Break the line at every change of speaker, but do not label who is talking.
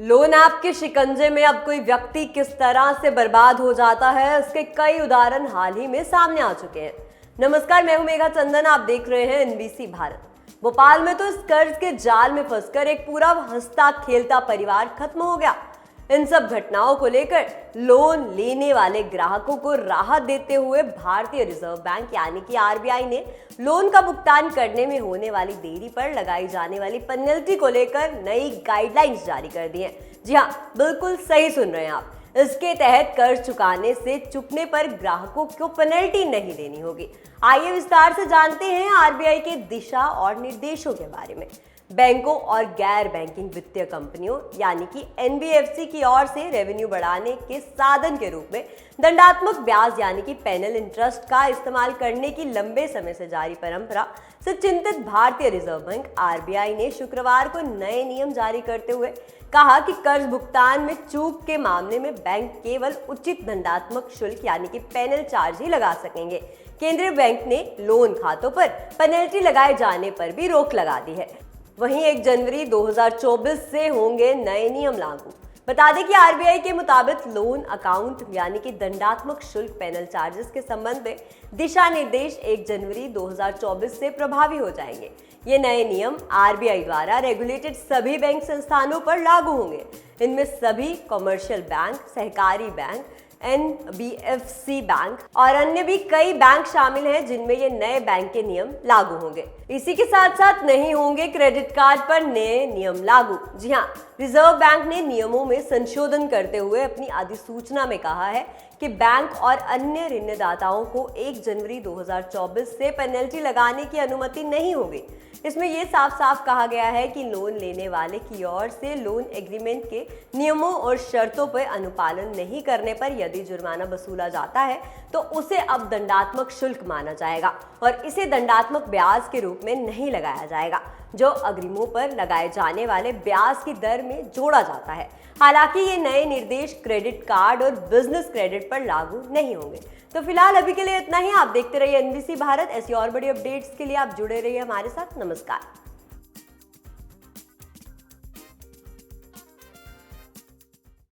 Loan app के शिकंजे में अब कोई व्यक्ति किस तरह से बर्बाद हो जाता है, इसके कई उदाहरण हाल ही में सामने आ चुके हैं। नमस्कार, मैं हूं मेघा चंदन, आप देख रहे हैं एनबीसी भारत। भोपाल में तो इस कर्ज के जाल में फंसकर एक पूरा हंसता खेलता परिवार खत्म हो गया। इन सब घटनाओं को लेकर लोन लेने वाले ग्राहकों को राहत देते हुए भारतीय रिजर्व बैंक यानी कि आरबीआई ने लोन का भुगतान करने में होने वाली देरी पर लगाई जाने वाली पेनल्टी को लेकर नई गाइडलाइंस जारी कर दी हैं। जी हाँ, बिल्कुल सही सुन रहे हैं आप। इसके तहत कर्ज चुकाने से चूकने पर ग्राहकों को पेनल्टी नहीं देनी होगी। आइए विस्तार से जानते हैं आरबीआई के दिशा और निर्देशों के बारे में। बैंकों और गैर बैंकिंग वित्तीय कंपनियों यानी कि एनबीएफसी की ओर से रेवेन्यू बढ़ाने के साधन के रूप में दंडात्मक ब्याज यानी कि पेनल इंटरेस्ट का इस्तेमाल करने की लंबे समय से जारी परंपरा से चिंतित भारतीय रिजर्व बैंक आरबीआई ने शुक्रवार को नए नियम जारी करते हुए कहा कि कर्ज भुगतान में चूक के मामले में बैंक केवल उचित दंडात्मक शुल्क यानी कि पेनल चार्ज ही लगा सकेंगे। केंद्रीय बैंक ने लोन खातों पर पेनल्टी लगाए जाने पर भी रोक लगा दी है। वहीं 1 जनवरी 2024 से होंगे नए नियम लागू। बता दें कि आरबीआई के मुताबिक लोन अकाउंट यानी कि दंडात्मक शुल्क पेनल चार्जेस के संबंध में दिशा निर्देश 1 जनवरी 2024 से प्रभावी हो जाएंगे। ये नए नियम आरबीआई द्वारा रेगुलेटेड सभी बैंक संस्थानों पर लागू होंगे। इनमें सभी कमर्शियल बैंक, सहकारी बैंक, एनबीएफसी बैंक और अन्य भी कई बैंक शामिल हैं जिनमें ये नए बैंक के नियम लागू होंगे। इसी के साथ साथ नहीं होंगे क्रेडिट कार्ड पर नए नियम लागू। जी हाँ, रिजर्व बैंक ने नियमों में संशोधन करते हुए अपनी अधिसूचना में कहा है कि बैंक और अन्य ऋणदाताओं को 1 जनवरी 2024 से पेनल्टी लगाने की अनुमति नहीं होगी। इसमें यह साफ साफ कहा गया है कि लोन लेने वाले की ओर से लोन एग्रीमेंट के नियमों और शर्तों पर अनुपालन नहीं करने पर यदि जुर्माना वसूला जाता है तो उसे अब दंडात्मक शुल्क माना जाएगा और इसे दंडात्मक ब्याज के रूप में नहीं लगाया जाएगा, जो अग्रिमों पर लगाए जाने वाले ब्याज की दर में जोड़ा जाता है। हालांकि ये नए निर्देश क्रेडिट कार्ड और बिजनेस क्रेडिट पर लागू नहीं होंगे। तो फिलहाल अभी के लिए इतना ही। आप देखते रहिए एनबीसी भारत। ऐसी और बड़ी अपडेट्स के लिए आप जुड़े रहिए हमारे साथ। नमस्कार।